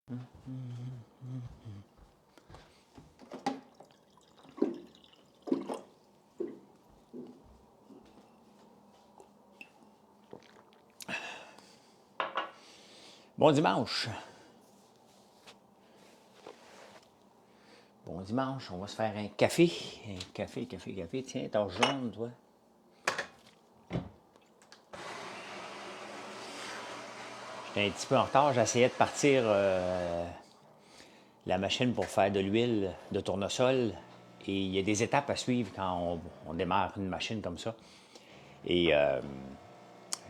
Bon dimanche. Bon dimanche, on va se faire un café. Un café, café, café. Tiens, t'as jaune, toi. J'étais un petit peu en retard. J'essayais de partir la machine pour faire de l'huile de tournesol. Et il y a des étapes à suivre quand on démarre une machine comme ça. Et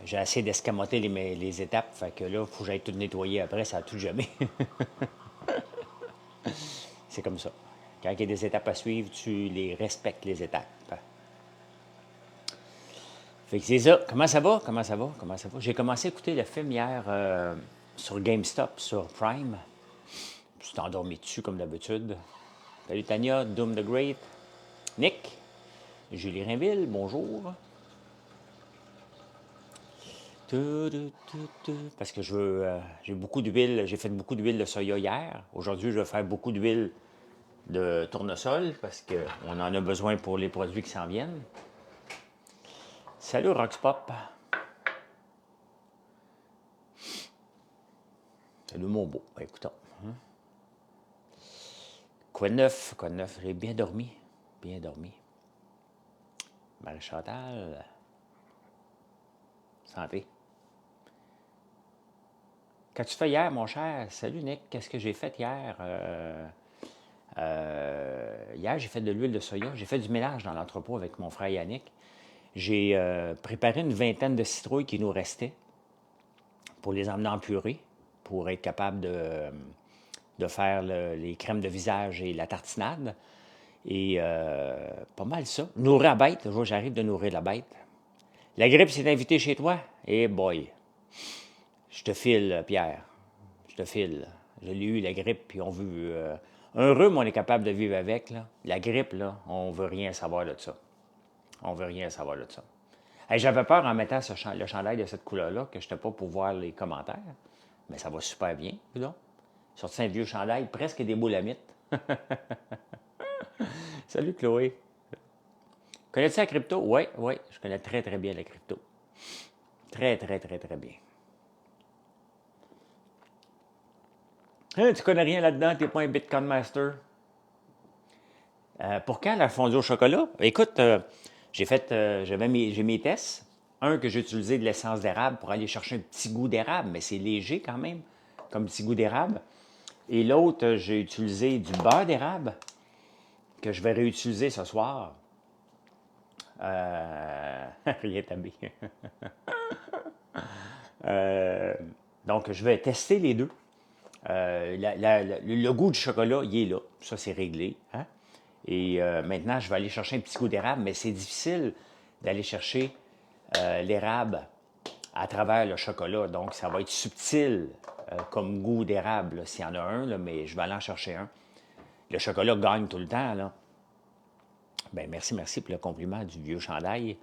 j'ai essayé d'escamoter les étapes. Fait que là, il faut que j'aille tout nettoyer après. Ça a tout jamais. C'est comme ça. Quand il y a des étapes à suivre, tu les respectes, les étapes. Fait que c'est ça. Comment ça va? Comment ça va? Comment ça va? J'ai commencé à écouter le film hier sur GameStop, sur Prime. Je suis endormi dessus comme d'habitude. Salut Tania, Doom the Great, Nick, Julie Rainville, bonjour. Parce que j'ai beaucoup d'huile, j'ai fait beaucoup d'huile de soya hier. Aujourd'hui, je vais faire beaucoup d'huile de tournesol parce qu'on en a besoin pour les produits qui s'en viennent. Salut Roxpop. Salut mon beau. Écoutons. Quoi de neuf? Quoi de neuf? J'ai bien dormi. Bien dormi. Marie-Chantal. Santé. Qu'as-tu fait hier, mon cher? Salut, Nick. Qu'est-ce que j'ai fait hier? Hier, j'ai fait de l'huile de soya. J'ai fait du mélange dans l'entrepôt avec mon frère Yannick. J'ai préparé une vingtaine de citrouilles qui nous restaient pour les emmener en purée, pour être capable de faire les crèmes de visage et la tartinade. Et pas mal ça. Nourrir la bête. Je vois, j'arrive de nourrir la bête. La grippe s'est invitée chez toi? Eh boy! Je te file, Pierre. Je te file. Je l'ai eu, la grippe, puis on veut... un rhume, on est capable de vivre avec. Là. La grippe, là, on veut rien savoir de ça. On veut rien savoir de ça. Hey, j'avais peur en mettant le chandail de cette couleur-là, que je n'étais pas pour voir les commentaires. Mais ça va super bien, là. Sorti un vieux chandail, presque des boulamites. Salut, Chloé. Connais-tu la crypto? Oui, oui, je connais très, très bien la crypto. Très, très, très, très bien. Hein, tu connais rien là-dedans, t'es pas un Bitcoin Master. Pour quand la fondue au chocolat? Écoute, j'ai mes tests. Un que j'ai utilisé de l'essence d'érable pour aller chercher un petit goût d'érable, mais c'est léger quand même, comme petit goût d'érable. Et l'autre, j'ai utilisé du beurre d'érable que je vais réutiliser ce soir. Rien tabé. Donc, je vais tester les deux. Le goût du chocolat, il est là. Ça, c'est réglé. Hein? Et maintenant, je vais aller chercher un petit goût d'érable, mais c'est difficile d'aller chercher l'érable à travers le chocolat. Donc, ça va être subtil comme goût d'érable, s'il y en a un, là, mais je vais aller en chercher un. Le chocolat gagne tout le temps, là. Ben, merci pour le compliment du vieux chandail.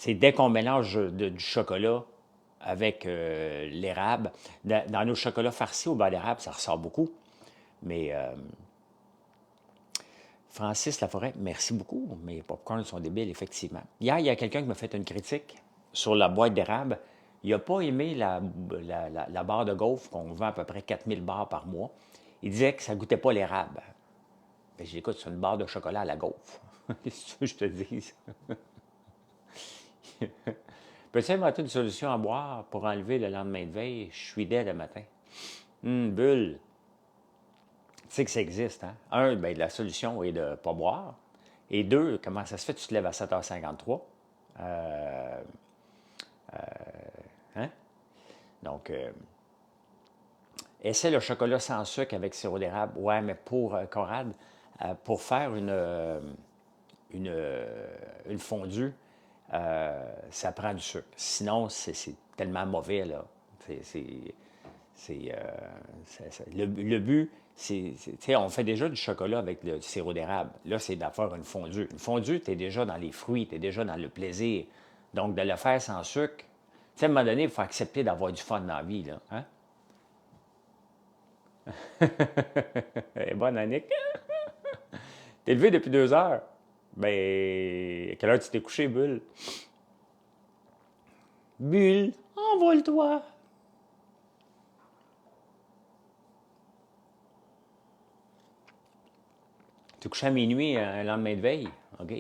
Dès qu'on mélange du chocolat avec l'érable, dans nos chocolats farcis au beurre d'érable, ça ressort beaucoup. Mais Francis Laforêt, merci beaucoup. Mes popcorns sont débiles, effectivement. Hier, il y a quelqu'un qui m'a fait une critique sur la boîte d'érable. Il n'a pas aimé la barre de gaufre qu'on vend à peu près 4000 barres par mois. Il disait que ça ne goûtait pas l'érable. Ben, j'ai dit, écoute, c'est une barre de chocolat à la gaufre. Qu'est-ce que je te dis? Peux-tu inventer une solution à boire pour enlever le lendemain de veille? Je suis dead le matin. Bulle. Tu sais que ça existe, hein? Un, ben, la solution est de ne pas boire. Et deux, comment ça se fait que tu te lèves à 7h53? Hein? Donc, essaie le chocolat sans sucre avec sirop d'érable. Ouais, mais pour Conrad, pour faire une fondue, ça prend du sucre. Sinon, c'est tellement mauvais, là. Le but, tu sais, on fait déjà du chocolat avec du sirop d'érable. Là, c'est de faire une fondue. Une fondue, tu es déjà dans les fruits, tu es déjà dans le plaisir. Donc, de le faire sans sucre, tu sais, à un moment donné, il faut accepter d'avoir du fun dans la vie, là. Hein? Elle est bonne, Annick. T'es levé depuis 2 heures. Ben, à quelle heure tu t'es couché, Bulle? Bulle, envole-toi. Tu t'es couché à minuit un lendemain de veille. OK.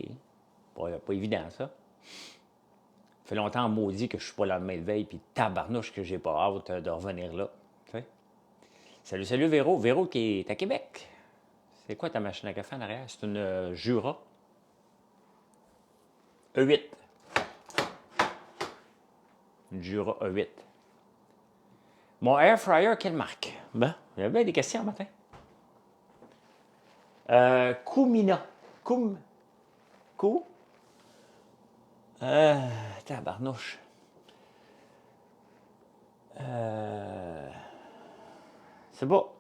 Pas évident, ça. Ça fait longtemps maudit que je suis pas le lendemain de veille, puis tabarnouche que j'ai pas hâte de revenir là. Tu sais? Salut, salut Véro. Véro qui est à Québec. C'est quoi ta machine à café en arrière? C'est une Jura E8. Une Jura E8. Mon air fryer, quelle marque? Ben, il y avait des questions matin. Kumina. Kum. Ku? Tabarnouche. C'est pas.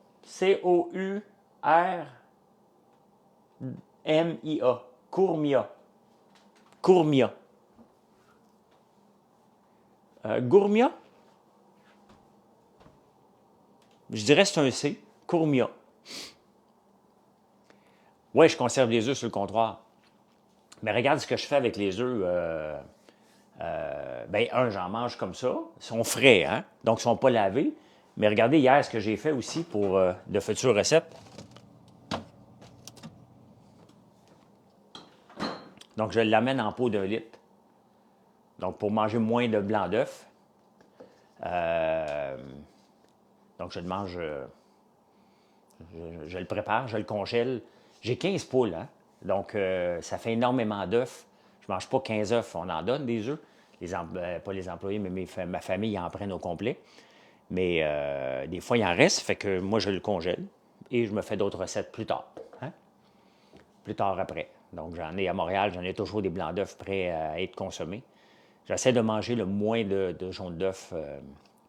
Courmia. Courmia. Courmia. Gourmia? Je dirais que c'est un C. Courmia. Ouais, je conserve les œufs sur le comptoir. Mais regarde ce que je fais avec les œufs. Ben, j'en mange comme ça. Ils sont frais, hein? Donc, ils ne sont pas lavés. Mais regardez hier ce que j'ai fait aussi pour de futures recettes. Donc, je l'amène en pot d'1 litre. Donc, pour manger moins de blanc d'œuf. Donc, je le mange, je le prépare, je le congèle. J'ai 15 poules, hein? Donc, ça fait énormément d'œufs. Je ne mange pas 15 œufs, on en donne des œufs. Pas les employés, mais ma famille en prennent au complet. Mais des fois, il en reste, fait que moi, je le congèle et je me fais d'autres recettes plus tard. Hein? Plus tard après. Donc, j'en ai à Montréal, j'en ai toujours des blancs d'œufs prêts à être consommés. J'essaie de manger le moins de jaunes d'œufs.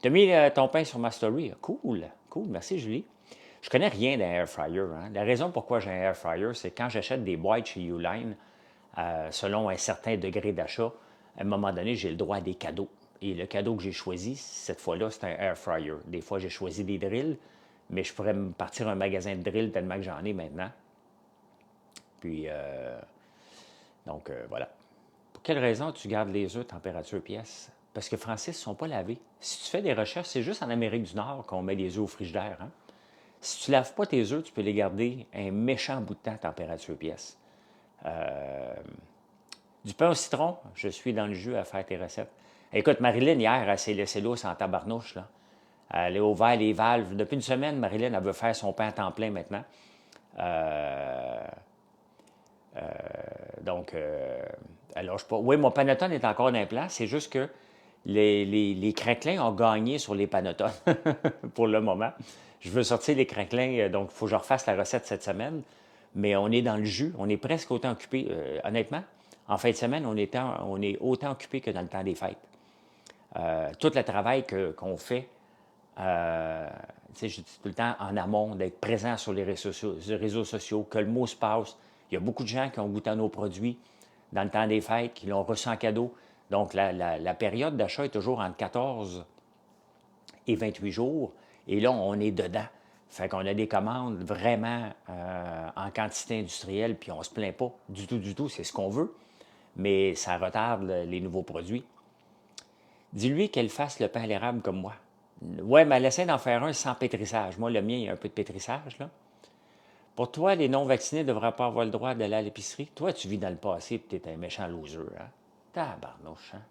Tu as mis ton pain sur ma story. Cool, cool. Merci, Julie. Je connais rien d'un air fryer. Hein. La raison pourquoi j'ai un air fryer, c'est quand j'achète des boîtes chez Uline, selon un certain degré d'achat, à un moment donné, j'ai le droit à des cadeaux. Et le cadeau que j'ai choisi, cette fois-là, c'est un air fryer. Des fois, j'ai choisi des drills, mais je pourrais me partir un magasin de drills tellement que j'en ai maintenant. Puis, voilà. Pour quelle raison tu gardes les œufs température pièce? Parce que Francis, ils ne sont pas lavés. Si tu fais des recherches, c'est juste en Amérique du Nord qu'on met les œufs au frigidaire. Hein? Si tu ne laves pas tes œufs, tu peux les garder un méchant bout de temps à température pièce. Du pain au citron, je suis dans le jus à faire tes recettes. Écoute, Marilyn, hier, elle s'est laissée l'eau en tabarnouche. Là. Elle a ouvert les valves. Depuis une semaine, Marilyn, elle veut faire son pain à temps plein maintenant. Donc, elle lâche pas. Oui, mon panettone est encore en place. C'est juste que les craquelins ont gagné sur les panettones pour le moment. Je veux sortir les craquelins, donc il faut que je refasse la recette cette semaine. Mais on est dans le jus. On est presque autant occupé. Honnêtement, en fin de semaine, on est autant occupé que dans le temps des fêtes. Tout le travail qu'on fait, je dis tout le temps en amont, d'être présent sur les réseaux sociaux, que le mot se passe. Il y a beaucoup de gens qui ont goûté à nos produits dans le temps des fêtes, qui l'ont reçu en cadeau. Donc, la période d'achat est toujours entre 14 et 28 jours. Et là, on est dedans. Fait qu'on a des commandes vraiment en quantité industrielle, puis on ne se plaint pas du tout. C'est ce qu'on veut. Mais ça retarde les nouveaux produits. Dis-lui qu'elle fasse le pain à l'érable comme moi. Ouais, mais elle essaie d'en faire un sans pétrissage. Moi, le mien, il y a un peu de pétrissage, là. Pour toi, les non-vaccinés ne devraient pas avoir le droit d'aller à l'épicerie. Toi, tu vis dans le passé et tu es un méchant loser, hein? Tabarnouche, hein?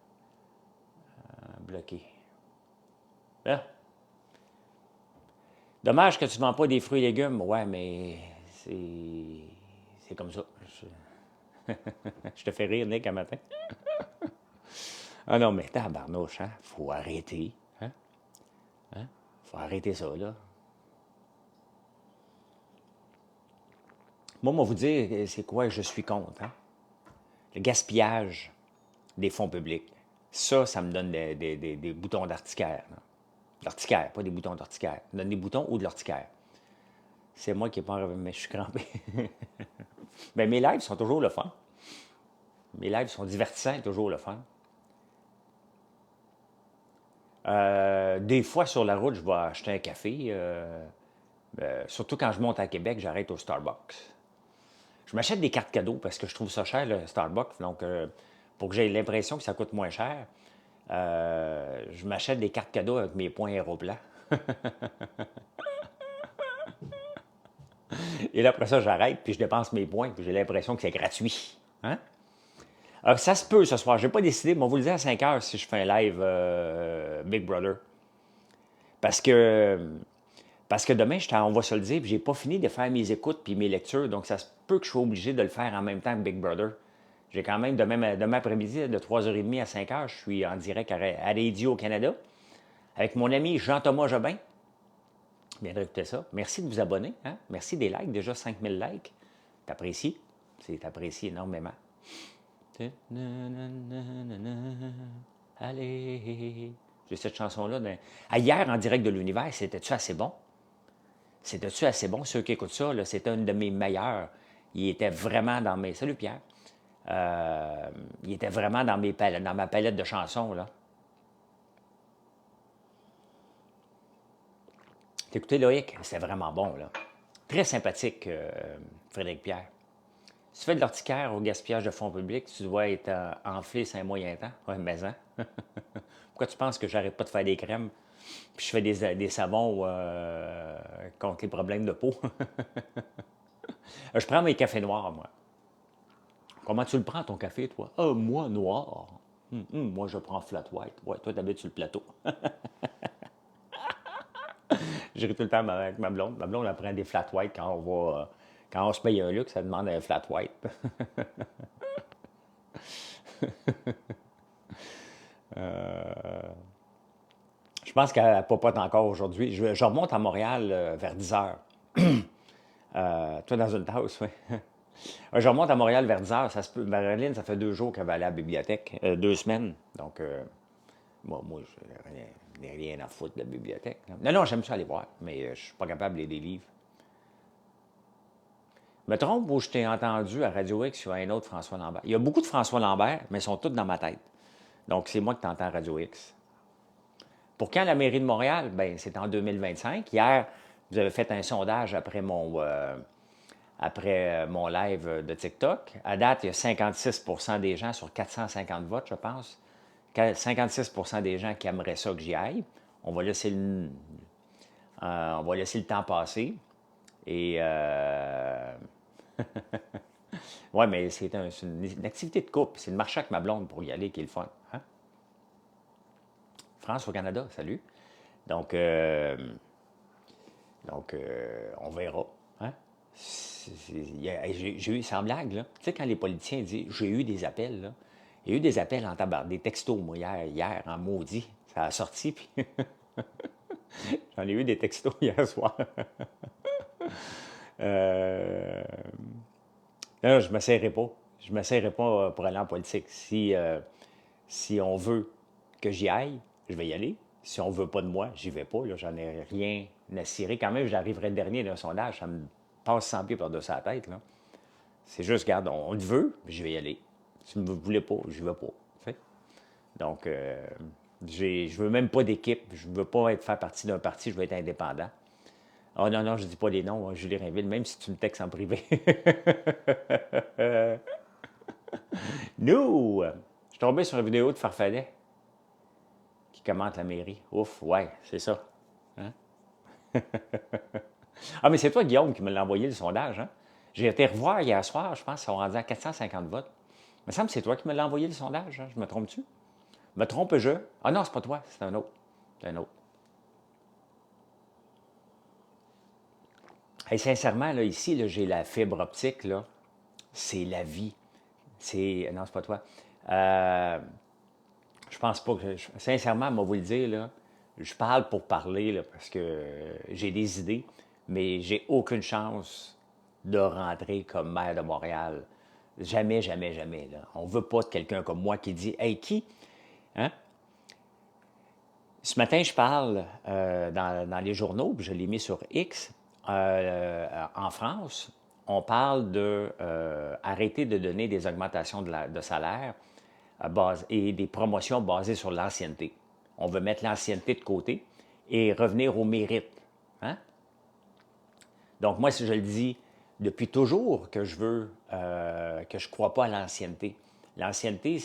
Bloqué. Là. Dommage que tu ne vends pas des fruits et légumes. Ouais, mais c'est comme ça. Je te fais rire, Nick, un matin. Ah non, mais tabarnouche, hein? Faut arrêter. Hein? Faut arrêter ça, là. Moi, vous dire, c'est quoi je suis contre, hein? Le gaspillage des fonds publics. Ça me donne des boutons d'articaire. L'urticaire, pas des boutons d'urticaire. Ça me donne des boutons ou de l'urticaire. C'est moi qui n'ai pas... Mais je suis crampé. Mais mes lives sont toujours le fun. Mes lives sont divertissants et toujours le fun. Des fois, sur la route, je vais acheter un café. Surtout quand je monte à Québec, j'arrête au Starbucks. Je m'achète des cartes cadeaux parce que je trouve ça cher, le Starbucks. Donc, pour que j'aie l'impression que ça coûte moins cher, je m'achète des cartes cadeaux avec mes points Aéroplan. Et là, après ça, j'arrête, puis je dépense mes points, puis j'ai l'impression que c'est gratuit. Hein? Alors, ça se peut ce soir. Je n'ai pas décidé, mais on vous le dire à 5 heures si je fais un live Big Brother. Parce que, parce que demain, on va se le dire, puis j'ai pas fini de faire mes écoutes puis mes lectures, donc ça se peut que je sois obligé de le faire en même temps que Big Brother. J'ai quand même, demain après-midi, de 3h30 à 5h, je suis en direct à Radio Canada avec mon ami Jean-Thomas Jobin. Viendrez écouter ça. Merci de vous abonner. Hein? Merci des likes, déjà 5000 likes. T'apprécies? C'est apprécié énormément. Allez. J'ai cette chanson-là. Hier, en direct de l'univers, c'était-tu assez bon? C'était-tu assez bon? Ceux qui écoutent ça, c'était une de mes meilleures. Il était vraiment dans mes... Salut Pierre. Il était vraiment dans ma palette de chansons. Là. T'as écouté Loïc? C'était vraiment bon. Là. Très sympathique, Frédéric Pierre. Si tu fais de l'urticaire au gaspillage de fonds publics, tu dois être enflé c'est un moyen temps. Oui, mais hein? Pourquoi tu penses que j'arrête pas de faire des crèmes puis je fais des savons contre les problèmes de peau? Je prends mes cafés noirs, moi. Comment tu le prends, ton café, toi? Ah, moi, noir. Moi, je prends flat white. Ouais, toi, t'habites sur le plateau. J'ai tout le temps avec ma blonde. Ma blonde, elle prend des flat white quand on va... quand on se paye un luxe, elle demande un flat white. Je pense qu'elle papote encore aujourd'hui. Je remonte à Montréal vers 10 heures. Toi, dans une tasse, oui. Je remonte à Montréal vers 10 heures. Ça se peut. Marilyn, ça fait 2 jours qu'elle va aller à la bibliothèque. 2 semaines. Donc, moi je n'ai rien à foutre de la bibliothèque. Non, non, j'aime ça aller voir, mais je suis pas capable de lire des livres. Je me trompe ou je t'ai entendu à Radio X sur un autre François Lambert? Il y a beaucoup de François Lambert, mais ils sont tous dans ma tête. Donc, c'est moi qui t'entends à Radio X. Pour quand la mairie de Montréal? Bien, c'est en 2025. Hier, vous avez fait un sondage après mon live de TikTok. À date, il y a 56 des gens sur 450 votes, je pense. 56 des gens qui aimeraient ça que j'y aille. On va laisser le temps passer. Et ouais, mais c'est une activité de couple. C'est de marcher avec ma blonde pour y aller qui est le fun. Hein? France au Canada, salut. Donc, on verra. Hein? J'ai eu, sans blague, là. Tu sais, quand les politiciens disent j'ai eu des appels, là. Il y a eu des appels en tabac, des textos, moi, hier, en maudit. Ça a sorti, puis j'en ai eu des textos hier soir. Non, je ne m'essayerai pas. Je ne m'essayerai pas pour aller en politique. Si on veut que j'y aille, je vais y aller. Si on ne veut pas de moi, j'y vais pas. J'en ai rien à cirer. Quand même, j'arriverai dernier d'un sondage. Ça me passe 100 pieds par-dessus la tête. Là. C'est juste, regarde, on le veut, je vais y aller. Si vous ne voulez pas, je ne vais pas. Fait. Donc, je veux même pas d'équipe. Je ne veux pas faire partie d'un parti. Je veux être indépendant. Oh non, non, je ne dis pas les noms, hein, Julie Rainville, même si tu me textes en privé. Nous! Je suis tombé sur une vidéo de Farfadet qui commente la mairie. Ouf, ouais, c'est ça. Hein? Ah, mais c'est toi, Guillaume, qui me l'a envoyé le sondage. Hein? J'ai été revoir hier soir, je pense qu'ils sont rendus à 450 votes. Il me semble que c'est toi qui me l'as envoyé le sondage. Hein? Je me trompe-tu? Me trompe-je? Ah non, c'est pas toi, c'est un autre. C'est un autre. Et sincèrement, là, ici, là, j'ai la fibre optique, là. C'est la vie. Non, c'est pas toi. Je pense pas que. Sincèrement, moi, vous le dire, là, je parle pour parler, là, parce que j'ai des idées, mais j'ai aucune chance de rentrer comme maire de Montréal. Jamais, jamais, jamais. Là. On veut pas de quelqu'un comme moi qui dit Hey, qui? Hein? Ce matin, je parle dans les journaux, puis je l'ai mis sur X. En France, on parle de arrêter de donner des augmentations de salaire et des promotions basées sur l'ancienneté. On veut mettre l'ancienneté de côté et revenir au mérite. Hein? Donc, moi, si je le dis depuis toujours que je veux, que je ne crois pas à l'ancienneté. L'ancienneté,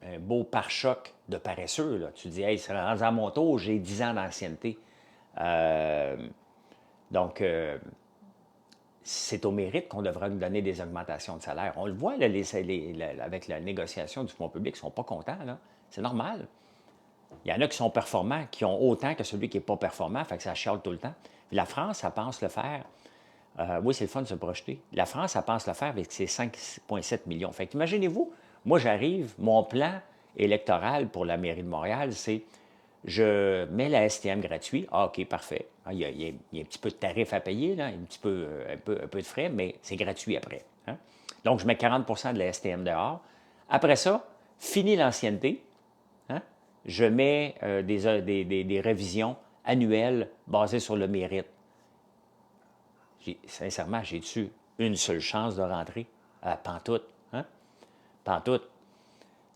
un beau pare-choc de paresseux. Là. Tu dis, hey, c'est rendu à mon tour, j'ai 10 ans d'ancienneté. Euh, donc, c'est au mérite qu'on devra nous donner des augmentations de salaire. On le voit là, avec la négociation du fonds public, ils ne sont pas contents. C'est normal. Il y en a qui sont performants, qui ont autant que celui qui n'est pas performant, fait que ça chiale tout le temps. Puis la France, elle pense le faire. Oui, c'est le fun de se projeter. La France, elle pense le faire avec ses 5,7 millions. Fait que imaginez-vous, moi j'arrive, mon plan électoral pour la mairie de Montréal, c'est je mets la STM gratuit. Ah, OK, parfait. Ah, il y a un petit peu de tarif à payer, là, un peu de frais, mais c'est gratuit après. Hein? Donc, je mets 40 de la STM dehors. Après ça, fini l'ancienneté. Hein? Je mets des révisions annuelles basées sur le mérite. Sincèrement, j'ai-tu une seule chance de rentrer? Pantoute. Hein? Pantoute.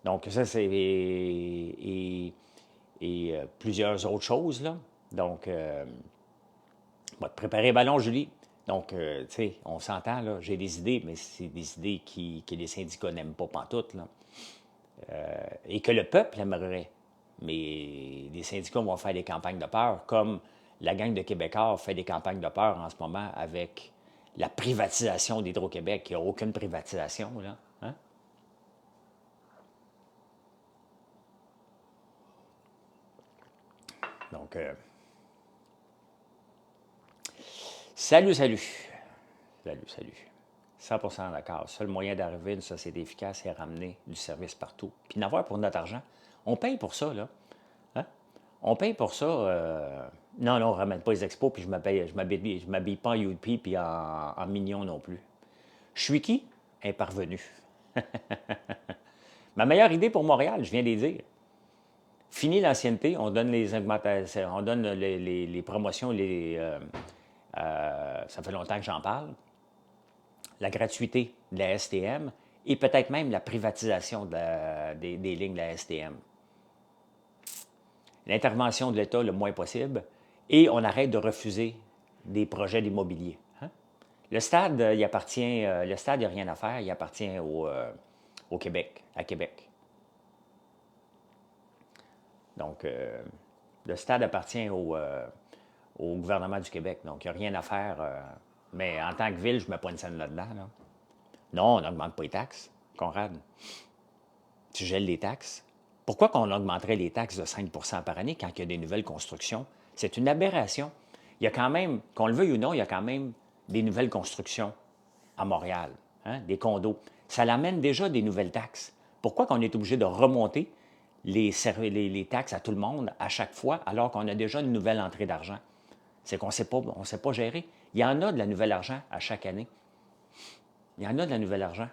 Donc, ça, c'est. Et plusieurs autres choses, là. Donc, on va te préparer ballon, Julie. Donc, tu sais, on s'entend, là. J'ai des idées, mais c'est des idées que les syndicats n'aiment pas pantoute, là. Et que le peuple aimerait. Mais les syndicats vont faire des campagnes de peur, comme la gang de Québécois fait des campagnes de peur en ce moment avec la privatisation d'Hydro-Québec. Il n'y a aucune privatisation, là. Hein? Donc, salut, salut. Salut, salut. 100% d'accord. Le seul moyen d'arriver à une société efficace, c'est ramener du service partout. Puis n'avoir pour notre argent. On paye pour ça, là. Hein? On paye pour ça. Non, non, on ne ramène pas les expos, puis je ne m'habille pas en UP puis en mignon non plus. Je suis qui? Un parvenu. Ma meilleure idée pour Montréal, je viens de les dire. Fini l'ancienneté, on donne les augmentations, on donne les promotions, ça fait longtemps que j'en parle. La gratuité de la STM et peut-être même la privatisation des lignes de la STM. L'intervention de l'État le moins possible et on arrête de refuser des projets d'immobilier. Hein? Le stade, il appartient, le stade, il n'y a rien à faire, il appartient au Québec, à Québec. Donc, le stade appartient au gouvernement du Québec, donc il n'y a rien à faire. Mais en tant que ville, je ne mets pas une scène là-dedans. Là. Non, on n'augmente pas les taxes, Conrad. Tu gèles les taxes. Pourquoi qu'on augmenterait les taxes de 5 par année quand il y a des nouvelles constructions? C'est une aberration. Il y a quand même, qu'on le veuille ou non, il y a quand même des nouvelles constructions à Montréal, hein, des condos. Ça l'amène déjà des nouvelles taxes. Pourquoi qu'on est obligé de remonter les taxes à tout le monde à chaque fois alors qu'on a déjà une nouvelle entrée d'argent? C'est qu'on ne sait pas gérer. Il y en a de la nouvelle argent à chaque année. Il y en a de la nouvelle argent.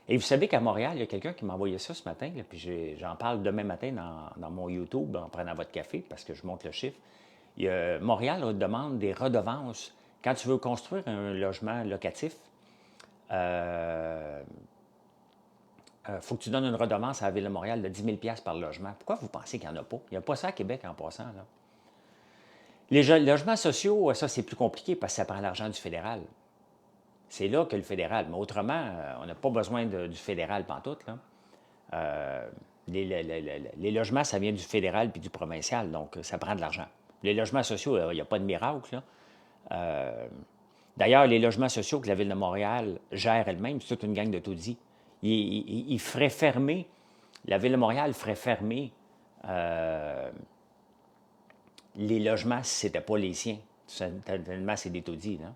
Et vous savez qu'à Montréal, il y a quelqu'un qui m'a envoyé ça ce matin, là, puis j'en parle demain matin dans mon YouTube en prenant votre café parce que je monte le chiffre. Montréal demande des redevances. Quand tu veux construire un logement locatif, faut que tu donnes une redevance à la Ville de Montréal de 10 000 par logement. Pourquoi vous pensez qu'il n'y en a pas? Il n'y a pas ça à Québec en passant. Là. Les logements sociaux, ça, c'est plus compliqué parce que ça prend l'argent du fédéral. C'est là que le fédéral. Mais autrement, on n'a pas besoin du fédéral pantoute. Là. Les logements, ça vient du fédéral puis du provincial, donc ça prend de l'argent. Les logements sociaux, il n'y a pas de miracle. Là. D'ailleurs, les logements sociaux que la Ville de Montréal gère elle-même, c'est toute une gang de taudis. Il ferait fermer, la Ville de Montréal ferait fermer les logements si ce n'était pas les siens. Tellement c'est des taudis. Là.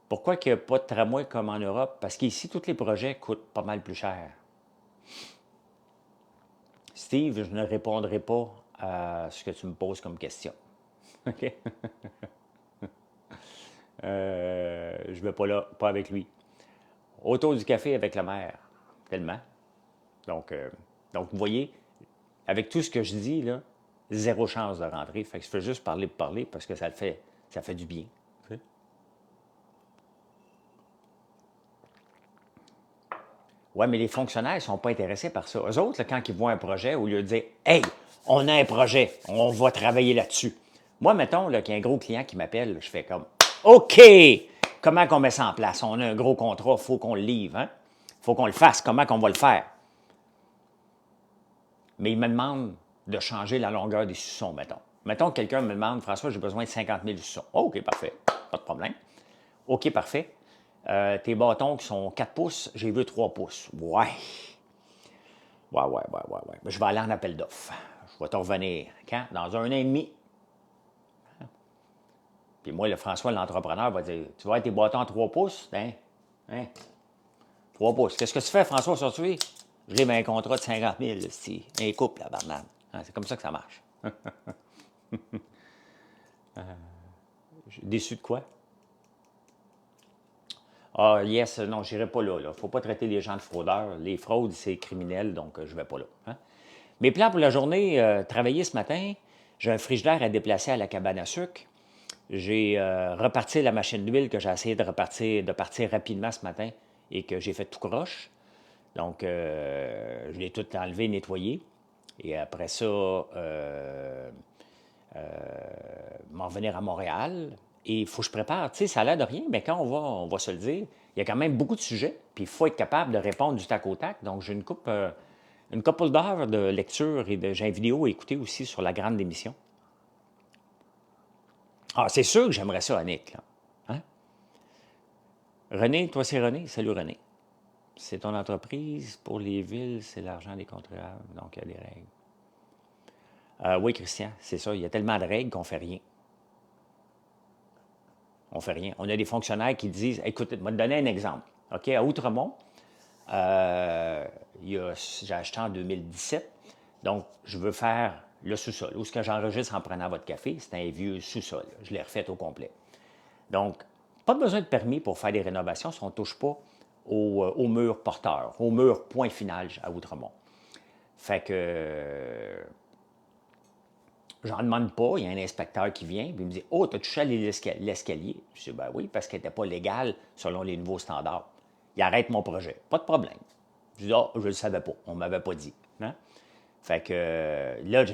Pourquoi il n'y a pas de tramway comme en Europe? Parce qu'ici, tous les projets coûtent pas mal plus cher. Steve, je ne répondrai pas à ce que tu me poses comme question. OK? Je ne vais pas là, pas avec lui. Autour du café avec la mère. Tellement. Donc, vous voyez, avec tout ce que je dis, là, zéro chance de rentrer. Fait que je fais juste parler pour parler parce que ça fait du bien. Ouais, mais les fonctionnaires ne sont pas intéressés par ça. Eux autres, là, quand ils voient un projet, au lieu de dire hey, on a un projet, on va travailler là-dessus. Moi, mettons qu'il y a un gros client qui m'appelle, je fais comme OK, comment qu'on met ça en place? On a un gros contrat, il faut qu'on le livre, hein? Il faut qu'on le fasse, comment qu'on va le faire? Mais il me demande de changer la longueur des suçons, mettons. Mettons que quelqu'un me demande, François, j'ai besoin de 50 000 suçons. Oh, OK, parfait, pas de problème. OK, parfait. Tes bâtons qui sont 4 pouces, j'ai vu 3 pouces. Ouais. Ouais. Mais je vais aller en appel d'offres. Je vais te revenir. Quand? Dans 1 an et demi. Puis moi, le François, l'entrepreneur, va dire tu vas être tes bâtons à 3 pouces? Hein? 3 pouces. Qu'est-ce que tu fais, François, aujourd'hui? Je livre un contrat de 50 000, c'est un couple, la barnade. C'est comme ça que ça marche. Déçu de quoi? Ah, yes, non, je n'irai pas là. Il ne faut pas traiter les gens de fraudeurs. Les fraudes, c'est criminel, donc je ne vais pas là. Hein? Mes plans pour la journée, travailler ce matin. J'ai un frigidaire à déplacer à la cabane à sucre. J'ai reparti la machine d'huile que j'ai essayé de partir rapidement ce matin et que j'ai fait tout croche. Donc, je l'ai tout enlevé, nettoyé. Et après ça, m'en venir à Montréal. Et il faut que je prépare. Tu sais, ça a l'air de rien, mais quand on va se le dire, il y a quand même beaucoup de sujets. Puis il faut être capable de répondre du tac au tac. Donc, j'ai une couple d'heures de lecture et j'ai une vidéo à écouter aussi sur la grande démission. Ah, c'est sûr que j'aimerais ça, Annick. Là. Hein? René, toi, c'est René. Salut, René. C'est ton entreprise. Pour les villes, c'est l'argent des contribuables. Donc, il y a des règles. Oui, Christian, c'est ça. Il y a tellement de règles qu'on ne fait rien. On ne fait rien. On a des fonctionnaires qui disent écoute, je vais te donner un exemple. OK, à Outremont, j'ai acheté en 2017. Donc, je veux faire le sous-sol. Où ce que j'enregistre en prenant votre café, c'est un vieux sous-sol. Je l'ai refait au complet. Donc, pas besoin de permis pour faire des rénovations si on ne touche pas au mur porteur, au mur point final à Outremont. Fait que j'en demande pas, il y a un inspecteur qui vient, puis il me dit oh, tu as touché à l'escalier. Je dis ben oui, parce qu'elle n'était pas légale selon les nouveaux standards. Il arrête mon projet. Pas de problème. Je dis oh, je ne le savais pas, on ne m'avait pas dit. Hein? Fait que là,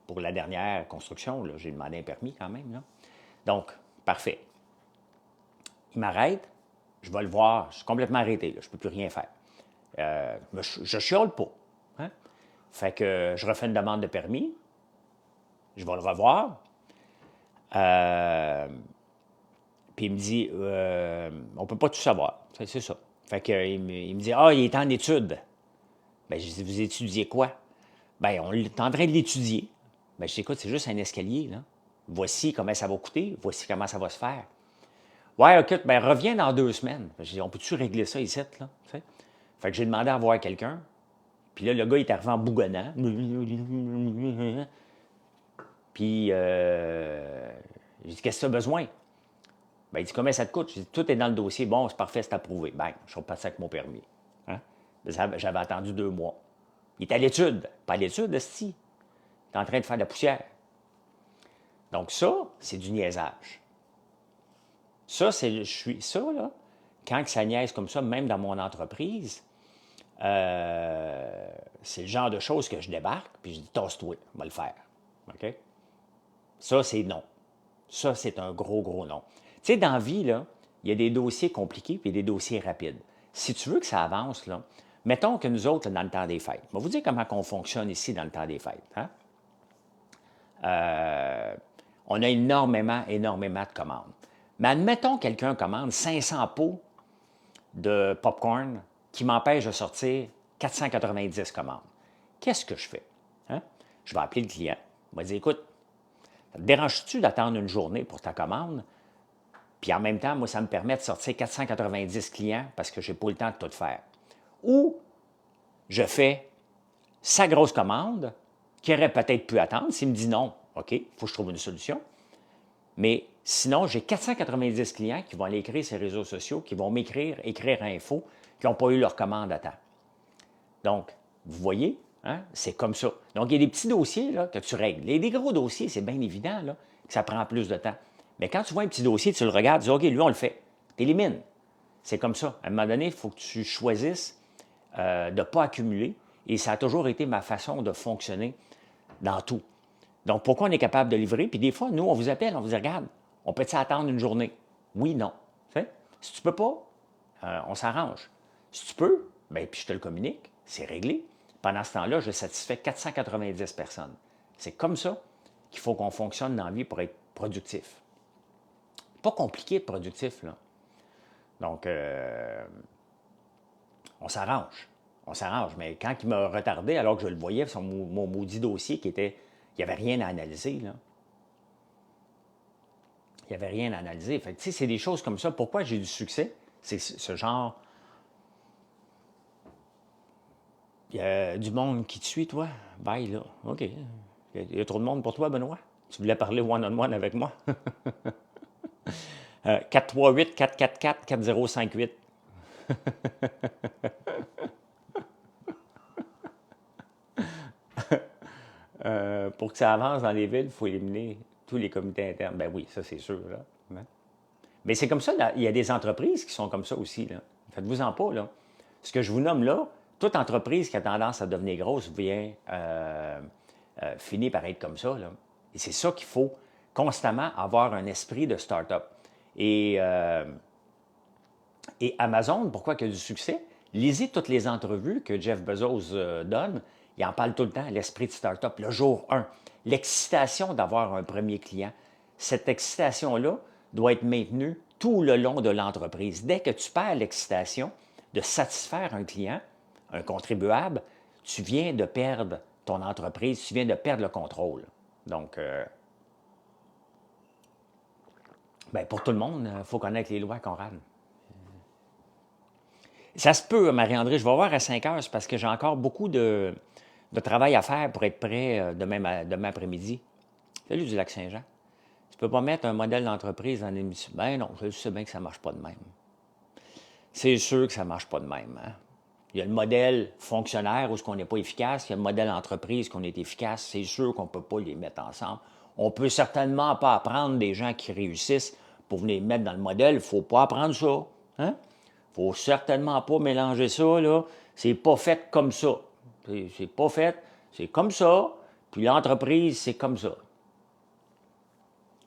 pour la dernière construction, j'ai demandé un permis quand même. Là. Donc, parfait. Il m'arrête, je vais le voir, je suis complètement arrêté, là, je ne peux plus rien faire. Je ne chiale pas. Hein? Fait que je refais une demande de permis, je vais le revoir. Puis il me dit on ne peut pas tout savoir. C'est ça. Fait que il me dit ah, il est en étude. Ben, je dis vous étudiez quoi? Ben, on est en train de l'étudier. Ben, je dis écoute, c'est juste un escalier, là. Voici comment ça va coûter, voici comment ça va se faire. Ouais, écoute, ben reviens dans 2 semaines. Je dis, on peut-tu régler ça ici, là? T'sais? Fait que j'ai demandé à voir quelqu'un. Puis là, le gars, il est arrivé en bougonnant. Puis, j'ai dit, qu'est-ce que tu as besoin? Ben, il dit, combien ça te coûte? J'ai dit, tout est dans le dossier. Bon, c'est parfait, c'est approuvé. Ben, je suis repassé avec mon permis. Hein? J'avais attendu 2 mois. Il est à l'étude. Pas à l'étude, esti. Il est en train de faire de la poussière. Donc, ça, c'est du niaisage. Ça, là, quand ça niaise comme ça, même dans mon entreprise, c'est le genre de choses que je débarque, puis je dis, tasse-toi, on va le faire. OK? Ça, c'est non. Ça, c'est un gros non. Tu sais, dans la vie, là, il y a des dossiers compliqués puis des dossiers rapides. Si tu veux que ça avance, là, mettons que nous autres, dans le temps des fêtes, je vais vous dire comment on fonctionne ici dans le temps des fêtes. Hein? On a énormément de commandes. Mais admettons que quelqu'un commande 500 pots de popcorn qui m'empêche de sortir 490 commandes. Qu'est-ce que je fais? Hein? Je vais appeler le client. Il va dire, écoute, ça te dérange-tu d'attendre une journée pour ta commande? Puis en même temps, moi, ça me permet de sortir 490 clients parce que je n'ai pas le temps de tout faire. Ou je fais sa grosse commande qui aurait peut-être pu attendre. S'il me dit non, OK, il faut que je trouve une solution. Mais sinon, j'ai 490 clients qui vont aller écrire sur les réseaux sociaux, qui vont écrire info, qui n'ont pas eu leur commande à temps. Donc, vous voyez, hein, c'est comme ça. Donc, il y a des petits dossiers là, que tu règles. Les gros dossiers, c'est bien évident là, que ça prend plus de temps. Mais quand tu vois un petit dossier, tu le regardes, tu dis OK, lui, on le fait. Tu élimines. C'est comme ça. À un moment donné, il faut que tu choisisses de ne pas accumuler. Et ça a toujours été ma façon de fonctionner dans tout. Donc, pourquoi on est capable de livrer? Puis des fois, nous, on vous appelle, on vous dit, regarde, on peut-tu attendre une journée? Oui, non. Fait? Si tu peux pas, on s'arrange. Si tu peux, bien, puis je te le communique, c'est réglé. Pendant ce temps-là, je satisfais 490 personnes. C'est comme ça qu'il faut qu'on fonctionne dans la vie pour être productif. Pas compliqué de productif, là. Donc, on s'arrange. On s'arrange. Mais quand il m'a retardé, alors que je le voyais, sur mon maudit dossier qui était. Il n'y avait rien à analyser, là. Il n'y avait rien à analyser. Fait que, tu sais, c'est des choses comme ça. Pourquoi j'ai du succès? C'est ce genre. Il y a du monde qui te suit, toi? Bye, là. OK. Il y a trop de monde pour toi, Benoît? Tu voulais parler one-on-one avec moi? 438-444-4058. Pour que ça avance dans les villes, il faut éliminer tous les comités internes. Ben oui, ça c'est sûr. Là. Hein? Mais c'est comme ça, là, il y a des entreprises qui sont comme ça aussi. Là. Faites-vous-en pas. Là. Ce que je vous nomme là, toute entreprise qui a tendance à devenir grosse vient finir par être comme ça. Là. Et c'est ça qu'il faut constamment avoir un esprit de start-up. Et Amazon, pourquoi il y a du succès? Lisez toutes les entrevues que Jeff Bezos donne. Il en parle tout le temps, l'esprit de start-up, le jour 1. L'excitation d'avoir un premier client. Cette excitation-là doit être maintenue tout le long de l'entreprise. Dès que tu perds l'excitation de satisfaire un client, un contribuable, tu viens de perdre ton entreprise, tu viens de perdre le contrôle. Donc, pour tout le monde, il faut connaître les lois, Conrad. Ça se peut, Marie-André, je vais voir à 5 heures, c'est parce que j'ai encore beaucoup de travail à faire pour être prêt demain après-midi. Salut du Lac-Saint-Jean. Tu peux pas mettre un modèle d'entreprise dans l'émission. Ben non, je sais bien que ça ne marche pas de même. C'est sûr que ça ne marche pas de même. Hein? Il y a le modèle fonctionnaire où on n'est pas efficace, il y a le modèle entreprise qu'on est efficace. C'est sûr qu'on ne peut pas les mettre ensemble. On ne peut certainement pas apprendre des gens qui réussissent pour venir les mettre dans le modèle. Il ne faut pas apprendre ça. Hein? Faut certainement pas mélanger ça, là. C'est pas fait comme ça. C'est pas fait, c'est comme ça. Puis l'entreprise, c'est comme ça.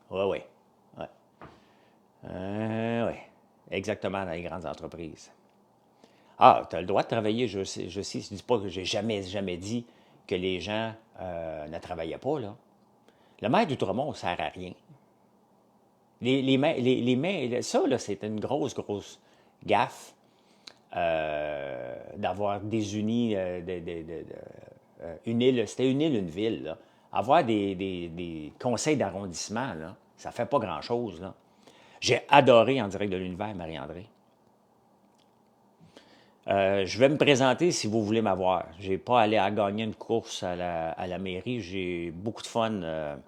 Oui, oui. Ouais. Oui. Exactement, dans les grandes entreprises. Ah, tu as le droit de travailler, je sais. Je ne dis pas que j'ai jamais dit que les gens ne travaillaient pas, là. Le maire d'Outremont ne sert à rien. Ça, là, c'est une grosse gaffe. D'avoir désuni une île, c'était une île, une ville. Là. Avoir des conseils d'arrondissement, là, ça fait pas grand-chose. Là. J'ai adoré En direct de l'univers, Marie-André. Je vais me présenter si vous voulez m'avoir. Je n'ai pas allé à gagner une course à la mairie. J'ai beaucoup de fun dans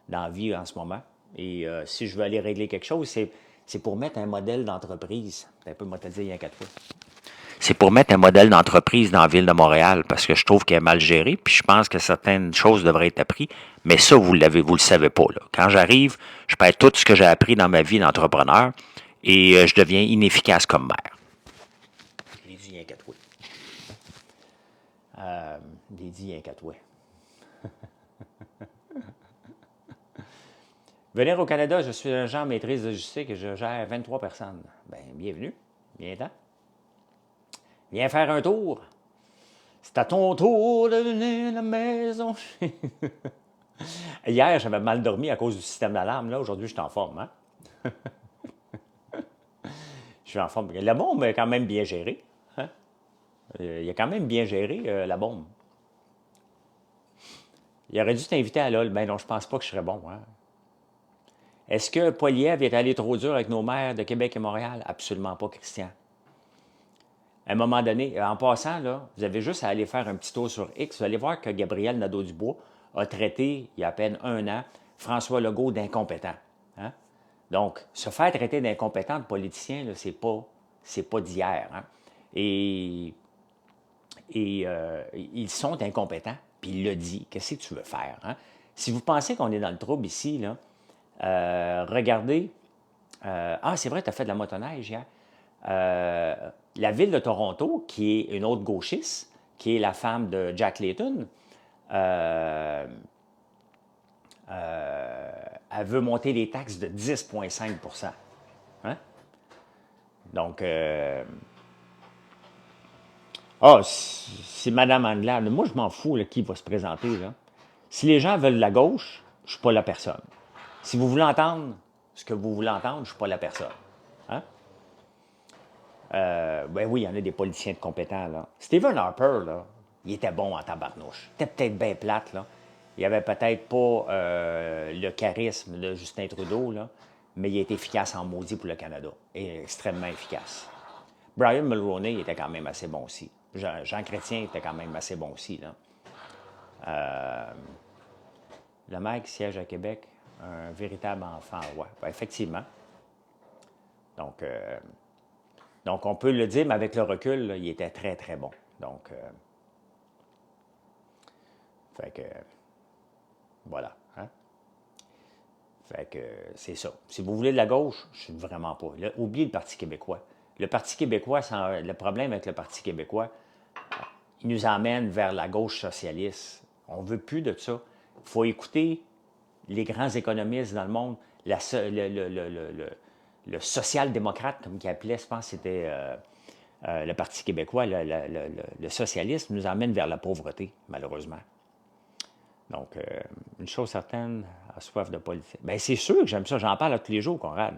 la vie en ce moment. Et si je veux aller régler quelque chose, c'est pour mettre un modèle d'entreprise. C'est un peu, moi, te dire, il y a 4 fois. C'est pour mettre un modèle d'entreprise dans la ville de Montréal, parce que je trouve qu'elle est mal gérée, puis je pense que certaines choses devraient être apprises, mais ça, vous le savez pas. Là. Quand j'arrive, je perds tout ce que j'ai appris dans ma vie d'entrepreneur et je deviens inefficace comme maire. Je l'ai dit, il y a 4 fois. Je l'ai dit, il y a 4 fois. Venir au Canada, je suis agent maîtrise logistique et je gère 23 personnes. Bien, bienvenue. Viens-t'en. Viens faire un tour. C'est à ton tour de venir à la maison. Hier, j'avais mal dormi à cause du système d'alarme. Là, aujourd'hui, je suis en forme. Hein? Je suis en forme. La bombe est quand même bien gérée. Hein? Il a quand même bien géré la bombe. Il aurait dû t'inviter à LOL. Ben non, je pense pas que je serais bon. Hein? Est-ce que Poiliev est allé trop dur avec nos maires de Québec et Montréal? Absolument pas, Christian. À un moment donné, en passant, là, vous avez juste à aller faire un petit tour sur X. Vous allez voir que Gabriel Nadeau-Dubois a traité, il y a à peine 1 an, François Legault d'incompétent. Hein? Donc, se faire traiter d'incompétent de politicien, c'est pas d'hier. Hein? Et ils sont incompétents, puis il l'a dit. Qu'est-ce que tu veux faire? Hein? Si vous pensez qu'on est dans le trouble ici, là, regardez. C'est vrai, tu as fait de la motoneige hier. la ville de Toronto, qui est une autre gauchiste, qui est la femme de Jack Layton, euh, elle veut monter les taxes de 10,5 hein? Donc, c'est Mme Anglade. Moi, je m'en fous là, qui va se présenter. Là. Si les gens veulent la gauche, je ne suis pas la personne. Si vous voulez entendre ce que vous voulez entendre, je ne suis pas la personne. Hein? Ben oui, il y en a des politiciens de compétents. Là. Stephen Harper, là, il était bon en tabarnouche. Il était peut-être bien plate. Là. Il avait peut-être pas le charisme de Justin Trudeau, là, mais il était efficace en maudit pour le Canada. Et extrêmement efficace. Brian Mulroney était quand même assez bon aussi. Jean Chrétien était quand même assez bon aussi. Là. Le maire qui siège à Québec, un véritable enfant roi. Ben, effectivement. Donc, on peut le dire, mais avec le recul, là, il était très, très bon. Donc, fait que, voilà. Hein? Fait que, c'est ça. Si vous voulez de la gauche, je suis vraiment pas. Là, oubliez le Parti québécois. Le Parti québécois, le problème avec le Parti québécois, il nous emmène vers la gauche socialiste. On ne veut plus de ça. Il faut écouter les grands économistes dans le monde, le social-démocrate, comme ils appelaient, je pense que c'était le Parti québécois, le socialisme nous emmène vers la pauvreté, malheureusement. Donc, une chose certaine, à soif de politique. Bien, c'est sûr que j'aime ça, j'en parle tous les jours, Conrad.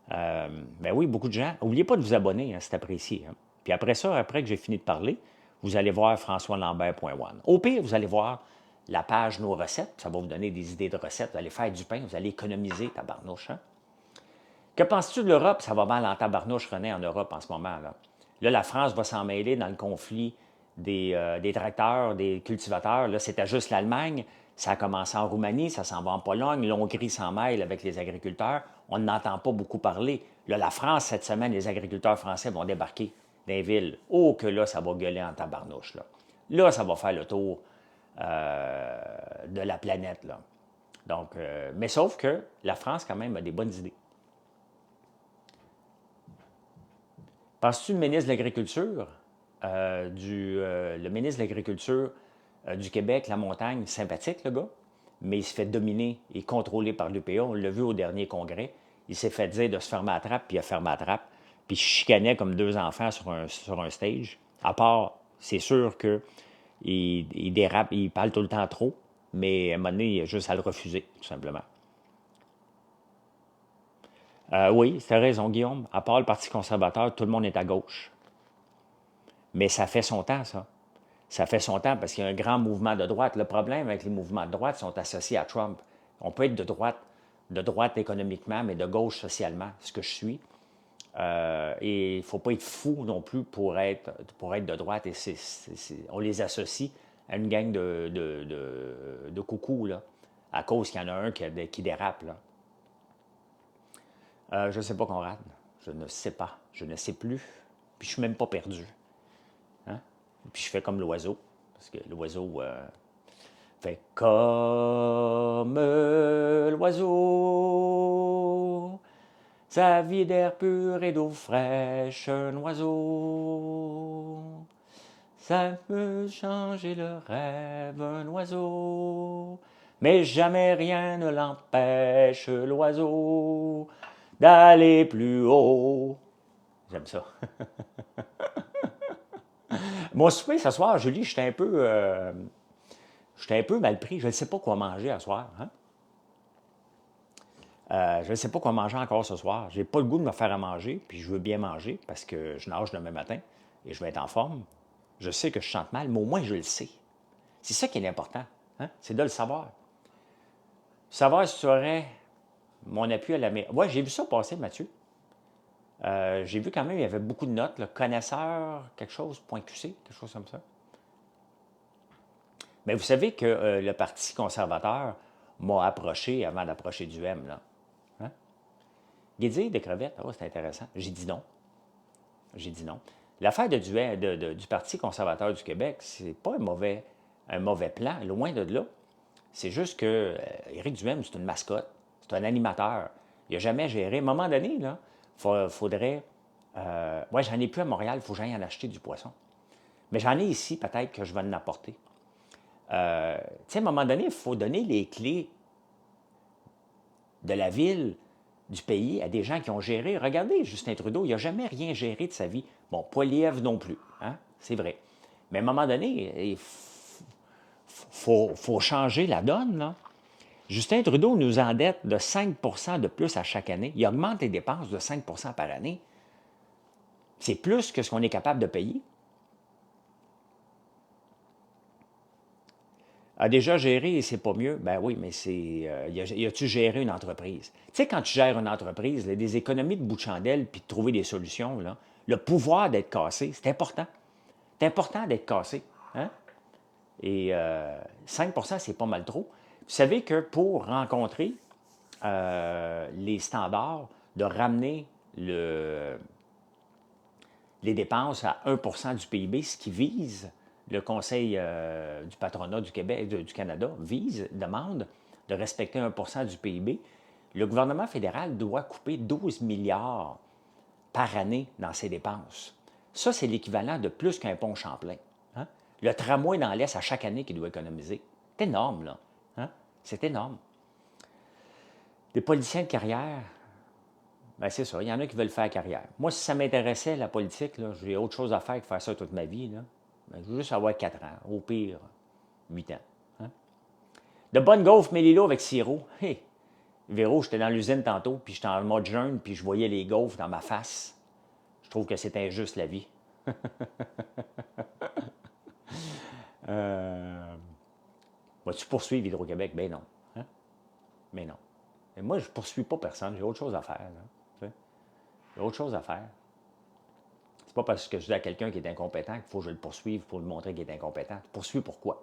Ben oui, beaucoup de gens. N'oubliez pas de vous abonner, hein, c'est apprécié. Hein. Puis après ça, après que j'ai fini de parler, vous allez voir françoislambert.one. Au pire, vous allez voir la page Nos recettes. Ça va vous donner des idées de recettes. Vous allez faire du pain, vous allez économiser, tabarnouche. Hein? Que penses-tu de l'Europe? Ça va mal en tabarnouche, René, en Europe en ce moment. Là, la France va s'en mêler dans le conflit des tracteurs, des cultivateurs. Là, c'était juste l'Allemagne. Ça a commencé en Roumanie, ça s'en va en Pologne. L'Hongrie s'en mêle avec les agriculteurs. On n'entend pas beaucoup parler. Là, la France, cette semaine, les agriculteurs français vont débarquer dans les villes. Oh, que là, ça va gueuler en tabarnouche. Là, ça va faire le tour de la planète. Là. Donc, mais sauf que la France, quand même, a des bonnes idées. Penses-tu le ministre de l'Agriculture, le ministre de l'Agriculture du Québec, la montagne, sympathique, le gars, mais il se fait dominer et contrôler par l'UPA. On l'a vu au dernier congrès. Il s'est fait dire de se fermer la trappe, puis il a fermé la trappe. Puis il chicanait comme deux enfants sur un stage. À part, c'est sûr qu'il dérape, il parle tout le temps trop, mais à un moment donné, il a juste à le refuser, tout simplement. Oui, tu as raison, Guillaume. À part le Parti conservateur, tout le monde est à gauche. Mais ça fait son temps, ça. Ça fait son temps parce qu'il y a un grand mouvement de droite. Le problème avec les mouvements de droite, ils sont associés à Trump. On peut être de droite économiquement, mais de gauche socialement, ce que je suis. Et il ne faut pas être fou non plus pour être de droite. Et on les associe à une gang de coucous, là, à cause qu'il y en a un qui dérape. Là. Je ne sais pas, Conrad. Je ne sais pas. Je ne sais plus. Puis je suis même pas perdu. Hein? Puis je fais comme l'oiseau. Parce que l'oiseau fait comme l'oiseau. Sa vie d'air pur et d'eau fraîche, un oiseau. Ça peut changer le rêve, un oiseau. Mais jamais rien ne l'empêche, l'oiseau, d'aller plus haut. J'aime ça. Mon souper ce soir, Julie, j'étais un peu mal pris. Je ne sais pas quoi manger ce soir. Hein? Je ne sais pas quoi manger encore ce soir. J'ai pas le goût de me faire à manger, puis je veux bien manger parce que je nage demain matin et je vais être en forme. Je sais que je chante mal, mais au moins je le sais. C'est ça qui est important. Hein? C'est de le savoir. Savoir si tu aurais mon appui à la maison. Ouais, j'ai vu ça passer, Mathieu. J'ai vu quand même, il y avait beaucoup de notes. Là, connaisseur, quelque chose, .qc, quelque chose comme ça. Mais vous savez que le Parti conservateur m'a approché avant d'approcher du M. Là. Hein? Guédille des crevettes, oh, c'est intéressant. J'ai dit non. J'ai dit non. L'affaire du Parti conservateur du Québec, c'est pas un mauvais plan, loin de là. C'est juste que Éric Duhem, c'est une mascotte, c'est un animateur. Il n'a jamais géré. À un moment donné, là, faudrait Ouais, j'en ai plus à Montréal, il faut que j'aille en acheter du poisson. Mais j'en ai ici, peut-être que je vais en apporter. Tu sais, à un moment donné, il faut donner les clés de la ville, du pays, à des gens qui ont géré. Regardez, Justin Trudeau, il n'a jamais rien géré de sa vie. Bon, Poilievre non plus, hein? C'est vrai. Mais à un moment donné, il faut changer la donne, là. Justin Trudeau nous endette de 5 de plus à chaque année. Il augmente les dépenses de 5 par année. C'est plus que ce qu'on est capable de payer. A déjà géré et c'est pas mieux? Ben oui, mais c'est. Y a-tu géré une entreprise? Tu sais, quand tu gères une entreprise, là, des économies de bout de chandelle puis de trouver des solutions, là, le pouvoir d'être cassé, c'est important. C'est important d'être cassé. Hein? Et 5 c'est pas mal trop. Vous savez que pour rencontrer les standards de ramener les dépenses à 1 du PIB, ce qui vise le Conseil du patronat du Québec, du Canada, demande de respecter 1 du PIB. Le gouvernement fédéral doit couper 12 milliards par année dans ses dépenses. Ça, c'est l'équivalent de plus qu'un pont Champlain. Hein? Le tramway dans l'Est à chaque année qu'il doit économiser. C'est énorme, là. Hein? C'est énorme. Les politiciens de carrière, ben c'est ça, il y en a qui veulent faire carrière. Moi, si ça m'intéressait, la politique, j'ai autre chose à faire que faire ça toute ma vie. Là. Ben, je veux juste avoir 4 ans, au pire 8 ans. Hein? De bonnes gaufres Mélilo avec sirop. Hey, Véro, j'étais dans l'usine tantôt, puis j'étais en mode jeûne, puis je voyais les gaufres dans ma face. Je trouve que c'est injuste, la vie. Vas-tu poursuivre Hydro-Québec? Ben non. Hein? Mais non. Et moi, je ne poursuis pas personne, j'ai autre chose à faire. Là. J'ai autre chose à faire. C'est pas parce que je dis à quelqu'un qui est incompétent qu'il faut que je le poursuive pour lui montrer qu'il est incompétent. Je poursuis pourquoi?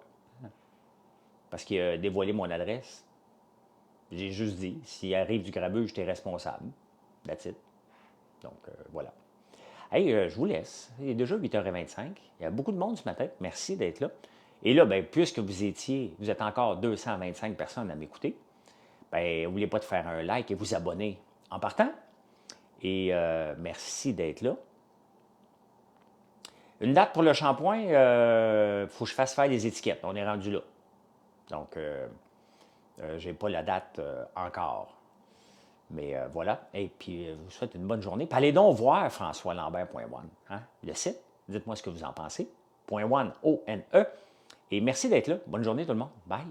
Parce qu'il a dévoilé mon adresse. J'ai juste dit, s'il arrive du grabuge, j'étais responsable. That's it. Donc, voilà. Hey, je vous laisse. Il est déjà 8h25. Il y a beaucoup de monde ce matin. Merci d'être là. Et là, ben, puisque vous êtes encore 225 personnes à m'écouter, ben, n'oubliez pas de faire un like et vous abonner en partant. Et merci d'être là. Une date pour le shampoing, il faut que je fasse faire les étiquettes. On est rendu là. Donc, je n'ai pas la date encore. Mais voilà. Et puis, je vous souhaite une bonne journée. Puis allez donc voir françoislambert.one, hein, le site. Dites-moi ce que vous en pensez. .one, O-N-E. Et merci d'être là. Bonne journée tout le monde. Bye.